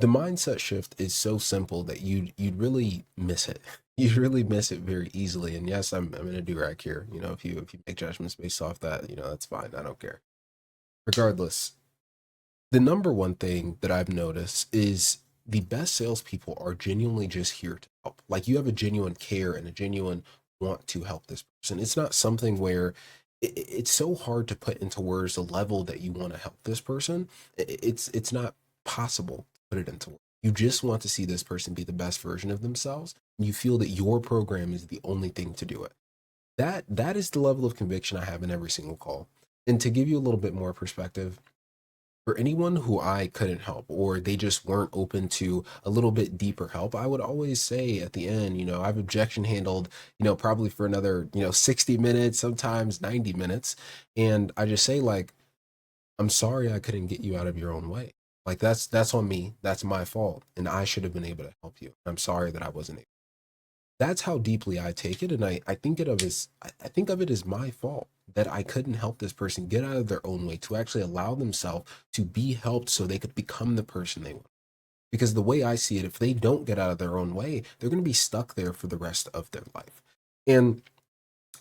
The mindset shift is so simple that you'd really miss it. You'd really miss it very easily. And yes, I'm gonna do right here. You know, if you make judgments based off that, you know, that's fine. I don't care. Regardless, the number one thing that I've noticed is the best salespeople are genuinely just here to help. Like you have a genuine care and a genuine want to help this person. It's not something where it's so hard to put into words the level that you want to help this person. It's not possible to put it into words. You just want to see this person be the best version of themselves. And you feel that your program is the only thing to do it. That is the level of conviction I have in every single call. And to give you a little bit more perspective, for anyone who I couldn't help or they just weren't open to a little bit deeper help, I would always say at the end, you know, I've objection handled, you know, probably for another, you know, 60 minutes, sometimes 90 minutes. And I just say like, I'm sorry I couldn't get you out of your own way. Like that's on me. That's my fault. And I should have been able to help you. I'm sorry that I wasn't able. That's how deeply I take it. And I think it of as I think of it as my fault that I couldn't help this person get out of their own way to actually allow themselves to be helped so they could become the person they want. Because the way I see it, if they don't get out of their own way, they're going to be stuck there for the rest of their life. And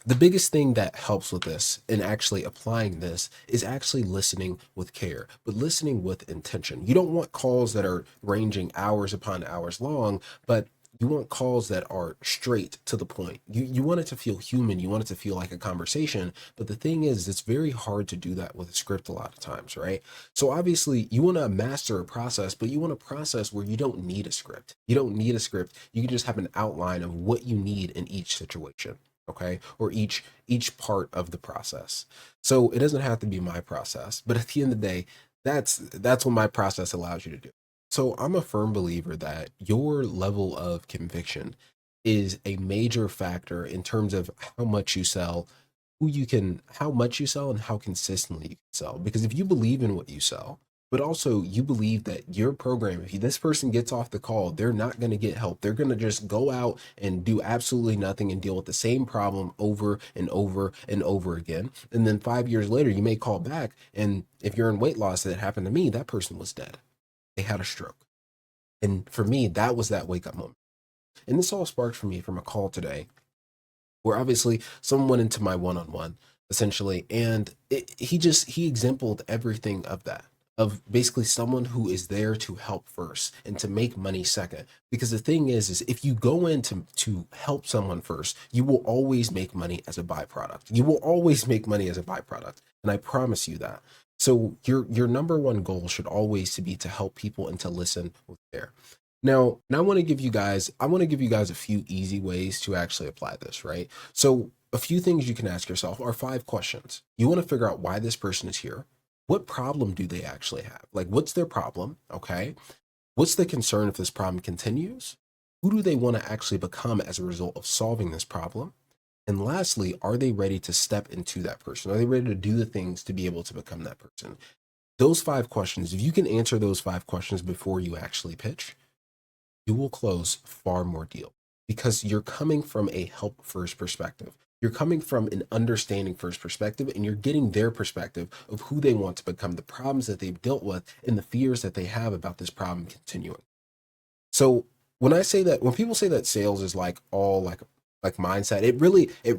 the biggest thing that helps with this and actually applying this is actually listening with care, but listening with intention. You don't want calls that are ranging hours upon hours long, but you want calls that are straight to the point. You want it to feel human. You want it to feel like a conversation. But the thing is, it's very hard to do that with a script a lot of times, right? So obviously you want to master a process, but you want a process where you don't need a script. You don't need a script. You can just have an outline of what you need in each situation. Okay, or each part of the process. So it doesn't have to be my process, but at the end of the day, that's what my process allows you to do. So I'm a firm believer that your level of conviction is a major factor in terms of how much you sell, how much you sell, and how consistently you can sell. Because if you believe in what you sell, but also you believe that your program, if this person gets off the call, they're not going to get help. They're going to just go out and do absolutely nothing and deal with the same problem over and over and over again. And then 5 years later, you may call back. And if you're in weight loss, that happened to me, that person was dead. They had a stroke. And for me, that was that wake up moment. And this all sparked for me from a call today where obviously someone went into my one-on-one essentially, and he exemplified everything of that, of basically someone who is there to help first and to make money second. Because the thing is if you go in to help someone first, you will always make money as a byproduct. You will always make money as a byproduct. And I promise you that. So your number one goal should always to be to help people and to listen with care. Now I want to give you guys a few easy ways to actually apply this, right? So a few things you can ask yourself are 5 questions. You want to figure out why this person is here. What problem do they actually have? Like, what's their problem? Okay. What's the concern if this problem continues? Who do they want to actually become as a result of solving this problem? And lastly, are they ready to step into that person? Are they ready to do the things to be able to become that person? Those 5 questions, if you can answer those 5 questions before you actually pitch, you will close far more deals because you're coming from a help first perspective. You're coming from an understanding first perspective, and you're getting their perspective of who they want to become, the problems that they've dealt with, and the fears that they have about this problem continuing. So when people say that sales is like all like mindset, it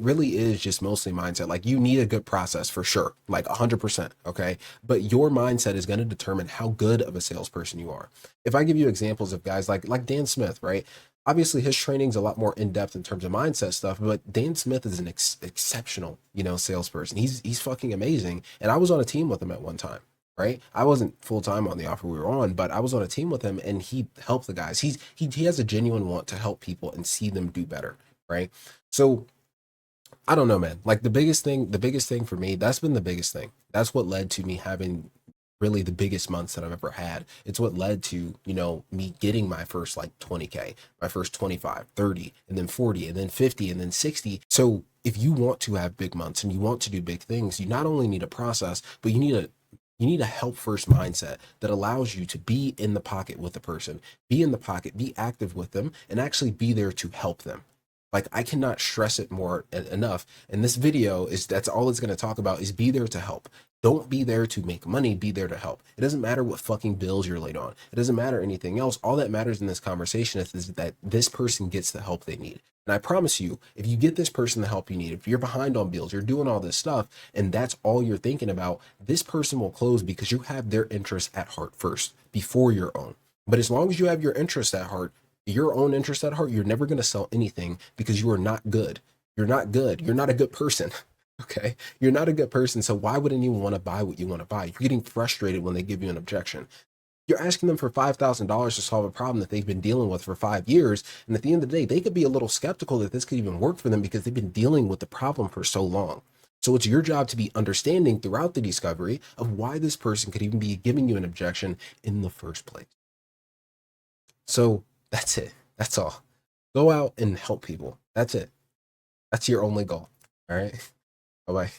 really is just mostly mindset. Like you need a good process for sure, like 100%. Okay. But your mindset is going to determine how good of a salesperson you are. If I give you examples of guys like Dan Smith, right? Obviously his training's a lot more in depth in terms of mindset stuff, but Dan Smith is an exceptional, salesperson. He's fucking amazing. And I was on a team with him at one time. Right. I wasn't full time on the offer we were on, but I was on a team with him and he helped the guys. He has a genuine want to help people and see them do better. Right. So I don't know, man. Like the biggest thing for me, that's been the biggest thing. That's what led to me having really the biggest months that I've ever had. It's what led to, me getting my first like 20K, my first 25, 30, and then 40, and then 50, and then 60. So if you want to have big months and you want to do big things, you not only need a process, but you need a help first mindset that allows you to be in the pocket with the person, be in the pocket, be active with them, and actually be there to help them. Like I cannot stress it more enough. And this video that's all it's going to talk about is be there to help. Don't be there to make money, be there to help. It doesn't matter what fucking bills you're late on. It doesn't matter anything else. All that matters in this conversation is that this person gets the help they need. And I promise you, if you get this person the help you need, if you're behind on bills, you're doing all this stuff, and that's all you're thinking about, this person will close because you have their interests at heart first before your own. But as long as you have your interests at heart, your own interest at heart, you're never going to sell anything because you are not good. You're not good. You're not a good person. Okay. You're not a good person. So why would anyone want to buy what you want to buy? You're getting frustrated when they give you an objection. You're asking them for $5,000 to solve a problem that they've been dealing with for 5 years. And at the end of the day, they could be a little skeptical that this could even work for them because they've been dealing with the problem for so long. So it's your job to be understanding throughout the discovery of why this person could even be giving you an objection in the first place. So that's it. That's all. Go out and help people. That's it. That's your only goal. All right. Bye bye.